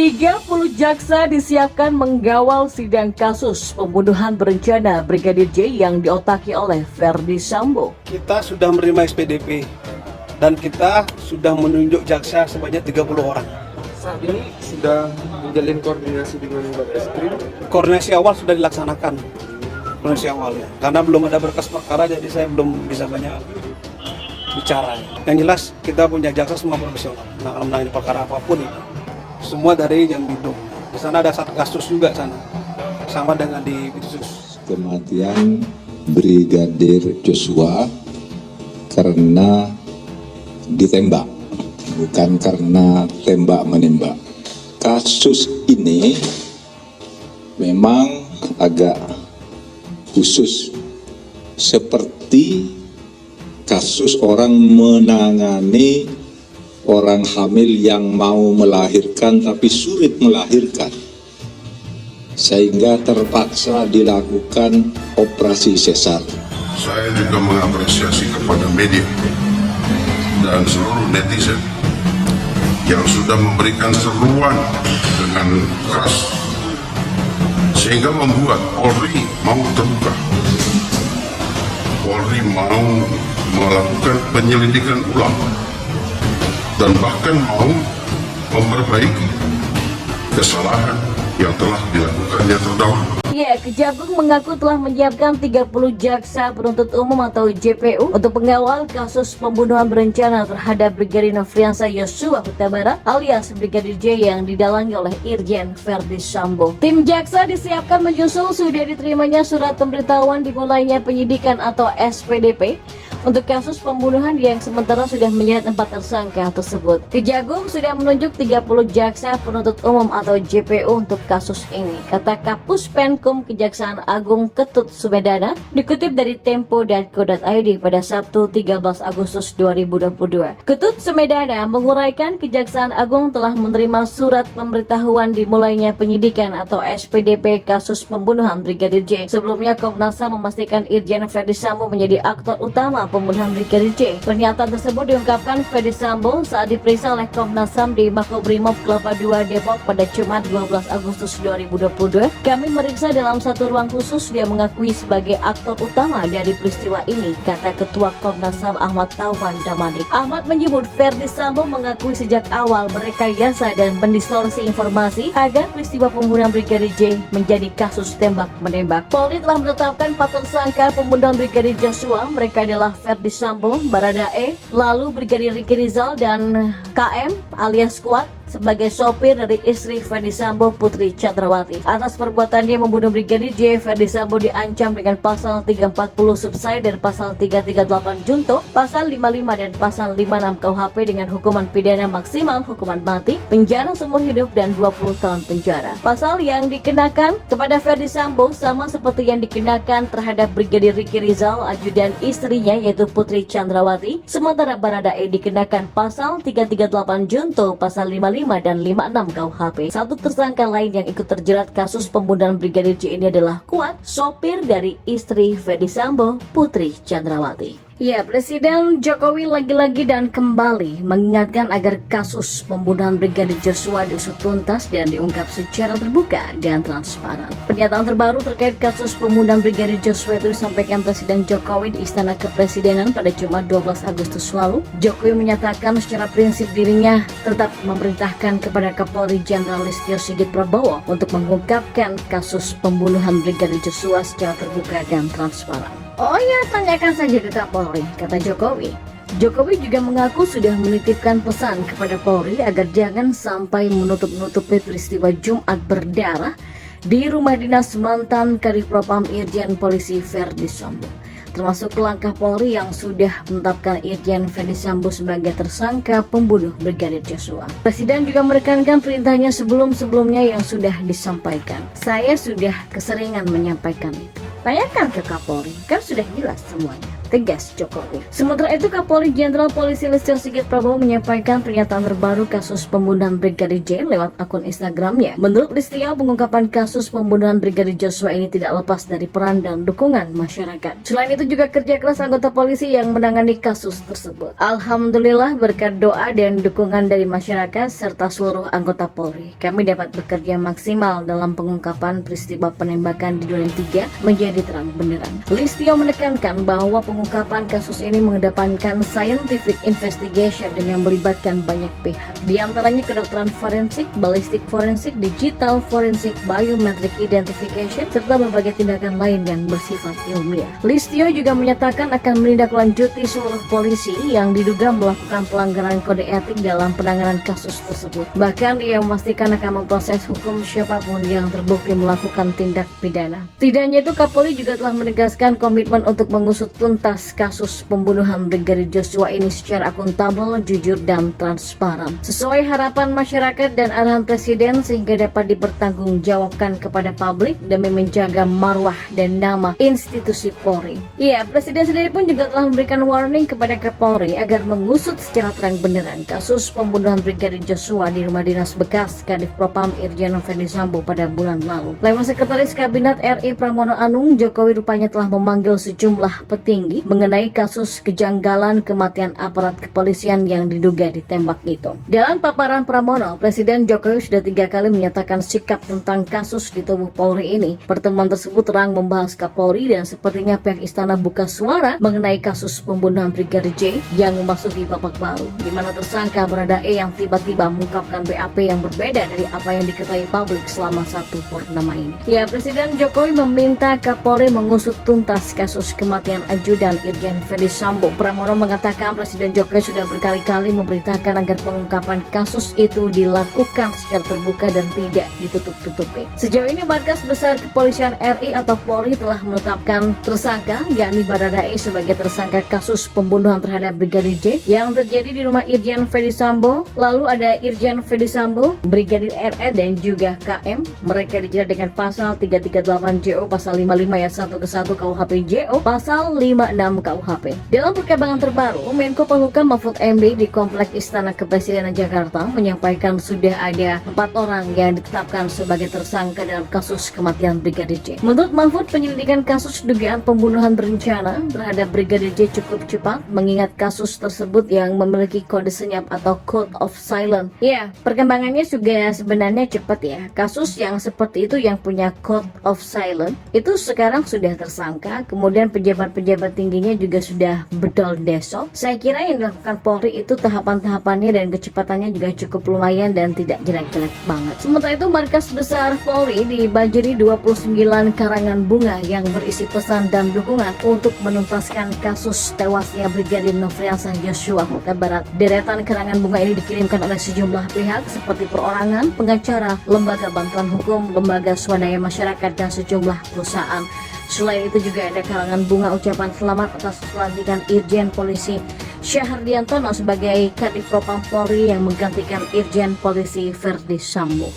30 jaksa disiapkan mengawal sidang kasus pembunuhan berencana Brigadir J yang diotaki oleh Verdi Sambo. Kita sudah menerima SPDP dan kita sudah menunjuk jaksa sebanyak 30 orang. Saat ini sudah menjalin koordinasi dengan Barreskrim. Koordinasi awal sudah dilaksanakan. Koordinasi awal ya. Karena belum ada berkas perkara jadi saya belum bisa banyak bicara. Yang jelas kita punya jaksa semua profesional. Nah, menangani perkara apapun itu. Semua dari Jambi-Dum. Di sana ada Satgasus juga sana. Sama dengan di Bitsus. Kematian Brigadir Joshua karena ditembak, bukan karena tembak menembak. Kasus ini memang agak khusus, seperti kasus orang menangani orang hamil yang mau melahirkan tapi sulit melahirkan, sehingga terpaksa dilakukan operasi sesar. Saya juga mengapresiasi kepada media dan seluruh netizen yang sudah memberikan seruan dengan keras sehingga membuat Polri mau terbuka. Polri mau melakukan penyelidikan ulang dan bahkan mau memperbaiki kesalahan yang telah dilakukannya terdahulu. Ya, Kejagung mengaku telah menyiapkan 30 jaksa penuntut umum atau JPU untuk mengawal kasus pembunuhan berencana terhadap Brigadir Nofriansah Yosua Huta Barat alias Brigadir J yang didalangi oleh Irjen Verdi Sambo. Tim jaksa disiapkan menyusul sudah diterimanya surat pemberitahuan dimulainya penyidikan atau SPDP untuk kasus pembunuhan yang sementara sudah menyeret 4 tersangka tersebut. Kejagung sudah menunjuk 30 jaksa penuntut umum atau JPU untuk kasus ini, kata Kapus Penkum Kejaksaan Agung Ketut Sumedana, dikutip dari Tempo dan Co.id pada Sabtu 13 Agustus 2022. Ketut Sumedana menguraikan Kejaksaan Agung telah menerima surat pemberitahuan dimulainya penyidikan atau SPDP kasus pembunuhan Brigadir J. Sebelumnya Komnas HAM memastikan Irjen Verdi Sambo menjadi aktor utama pembunuhan Brigadir J. Pernyataan tersebut diungkapkan Verdi Sambo saat diperiksa oleh Komnas HAM di Makobrimob Kelapa II Depok pada Jumat 12 Agustus 2022. Kami meriksa dalam satu ruang khusus, dia mengakui sebagai aktor utama dari peristiwa ini, kata Ketua Komnas HAM Ahmad Taufan Damanik. Ahmad menyebut Verdi Sambo mengakui sejak awal merekayasa dan mendistorsi informasi agar peristiwa pembunuhan Brigadir J menjadi kasus tembak-menembak. Polri telah menetapkan 4 tersangka pembunuhan Brigadir Joshua. Mereka adalah Verdi Sambo, Baradae, lalu Brigadir Ricky Rizal dan KM alias Kuat sebagai sopir dari istri Verdi Sambo, Putri Chandrawati. Atas perbuatannya membunuh Brigadir J, Verdi Sambo diancam dengan pasal 340 subsidi dan pasal 338 junto, pasal 55 dan pasal 56 KUHP dengan hukuman pidana maksimal hukuman mati, penjara seumur hidup dan 20 tahun penjara. Pasal yang dikenakan kepada Verdi Sambo sama seperti yang dikenakan terhadap Brigadir Ricky Rizal, ajudan istrinya yaitu Putri Chandrawati. Sementara Baradae dikenakan pasal 338 junto, pasal 55 dan 56 KUHP. Satu tersangka lain yang ikut terjerat kasus pembunuhan Brigadir J ini adalah Kuat, sopir dari istri Verdi Sambo, Putri Chandrawati. Ya, Presiden Jokowi lagi-lagi dan kembali mengingatkan agar kasus pembunuhan Brigadir Joshua diusut tuntas dan diungkap secara terbuka dan transparan. Pernyataan terbaru terkait kasus pembunuhan Brigadir Joshua itu disampaikan Presiden Jokowi di Istana Kepresidenan pada Jumat 12 Agustus lalu. Jokowi menyatakan secara prinsip dirinya tetap memerintahkan kepada Kapolri Jenderal Listio Sigit Prabowo untuk mengungkapkan kasus pembunuhan Brigadir Joshua secara terbuka dan transparan. Oh ya, tanyakan saja ke Kapolri, kata Jokowi. Jokowi juga mengaku sudah menitipkan pesan kepada Polri agar jangan sampai menutup-nutupi peristiwa Jumat berdarah di rumah dinas mantan Kadifropam Irjen Polisi Verdi Sambo, termasuk langkah Polri yang sudah menetapkan Irjen Verdi Sambo sebagai tersangka pembunuh Brigadir Joshua. Presiden juga menekankan perintahnya sebelum-sebelumnya yang sudah disampaikan. Saya sudah keseringan menyampaikan itu. Tanyakan ke Kapolri, kan sudah jelas semuanya. tegas Jokowi. Sementara itu, Kapolri Jenderal Polisi Listio Sigit Prabowo menyampaikan pernyataan terbaru kasus pembunuhan Brigadir J lewat akun Instagramnya. Menurut Listio, pengungkapan kasus pembunuhan Brigadir Joshua ini tidak lepas dari peran dan dukungan masyarakat. Selain itu juga kerja keras anggota polisi yang menangani kasus tersebut. Alhamdulillah, berkat doa dan dukungan dari masyarakat serta seluruh anggota Polri, kami dapat bekerja maksimal dalam pengungkapan peristiwa penembakan di Duren 3 menjadi terang benderang. Listio menekankan bahwa pengungkapan kasus ini mengedepankan scientific investigation dengan melibatkan banyak pihak, di antaranya kedokteran forensik, balistik forensik, digital forensik, biometric identification, serta berbagai tindakan lain yang bersifat ilmiah. Listio juga menyatakan akan menindaklanjuti seluruh polisi yang diduga melakukan pelanggaran kode etik dalam penanganan kasus tersebut. Bahkan ia memastikan akan memproses hukum siapapun yang terbukti melakukan tindak pidana. Tidak hanya itu, Kapolri juga telah menegaskan komitmen untuk mengusut tuntas kasus pembunuhan Brigadir Joshua ini secara akuntabel, jujur, dan transparan, sesuai harapan masyarakat dan arahan Presiden, sehingga dapat dipertanggungjawabkan kepada publik demi menjaga marwah dan nama institusi Polri. Ya, Presiden sendiri pun juga telah memberikan warning kepada Kapolri agar mengusut secara terang benderang kasus pembunuhan Brigadir Joshua di rumah dinas bekas Kadif Propam Irjen Verdi Sambo pada bulan lalu. Lewat Sekretaris Kabinet RI Pramono Anung, Jokowi rupanya telah memanggil sejumlah petinggi mengenai kasus kejanggalan kematian aparat kepolisian yang diduga ditembak itu. Dalam paparan Pramono, Presiden Jokowi sudah 3 kali menyatakan sikap tentang kasus di tubuh Polri ini. Pertemuan tersebut terang membahas Kapolri dan sepertinya pihak istana buka suara mengenai kasus pembunuhan Brigadir J yang memasuki babak baru, di mana tersangka Baradae yang tiba-tiba mengungkapkan BAP yang berbeda dari apa yang diketahui publik selama 1 purnama ini. Ya, Presiden Jokowi meminta Kapolri mengusut tuntas kasus kematian ajudan Irjen Verdi Sambo. Pramono mengatakan Presiden Jokowi sudah berkali-kali memberitakan agar pengungkapan kasus itu dilakukan secara terbuka dan tidak ditutup-tutupi. Sejauh ini Markas Besar Kepolisian RI atau Polri telah menetapkan tersangka, yakni Baradae, sebagai tersangka kasus pembunuhan terhadap Brigadir J yang terjadi di rumah Irjen Verdi Sambo. Lalu ada Irjen Verdi Sambo, Brigadir RE, dan juga KM. Mereka dijerat dengan pasal 338 JO, pasal 55 ayat 1 ke 1 KUHP JO, pasal 56 KUHP. Dalam perkembangan terbaru, Menko Polhukam Mahfud MD di Komplek Istana Kepresidenan Jakarta menyampaikan sudah ada 4 orang yang ditetapkan sebagai tersangka dalam kasus kematian Brigadir J. Menurut Mahfud, penyelidikan kasus dugaan pembunuhan berencana terhadap Brigadir J cukup cepat, mengingat kasus tersebut yang memiliki kode senyap atau code of silence. Ya, perkembangannya juga sebenarnya cepat ya. Kasus yang seperti itu yang punya code of silence itu sekarang sudah tersangka, kemudian pejabat-pejabat tingginya juga sudah bedol desok. Saya kira yang dilakukan Polri itu tahapan-tahapannya dan kecepatannya juga cukup lumayan dan tidak jelek-jelek banget. Sementara itu, Markas Besar Polri dibanjiri 29 karangan bunga yang berisi pesan dan dukungan untuk menuntaskan kasus tewasnya Brigadir Nofriansah Yosua Huta Barat. Deretan karangan bunga ini dikirimkan oleh sejumlah pihak seperti perorangan, pengacara, lembaga bantuan hukum, lembaga swadaya masyarakat, dan sejumlah perusahaan. Selain itu juga ada karangan bunga ucapan selamat atas pelantikan Irjen Polisi Syahardiantono sebagai Kadif Propam Polri yang menggantikan Irjen Polisi Verdi Sambo.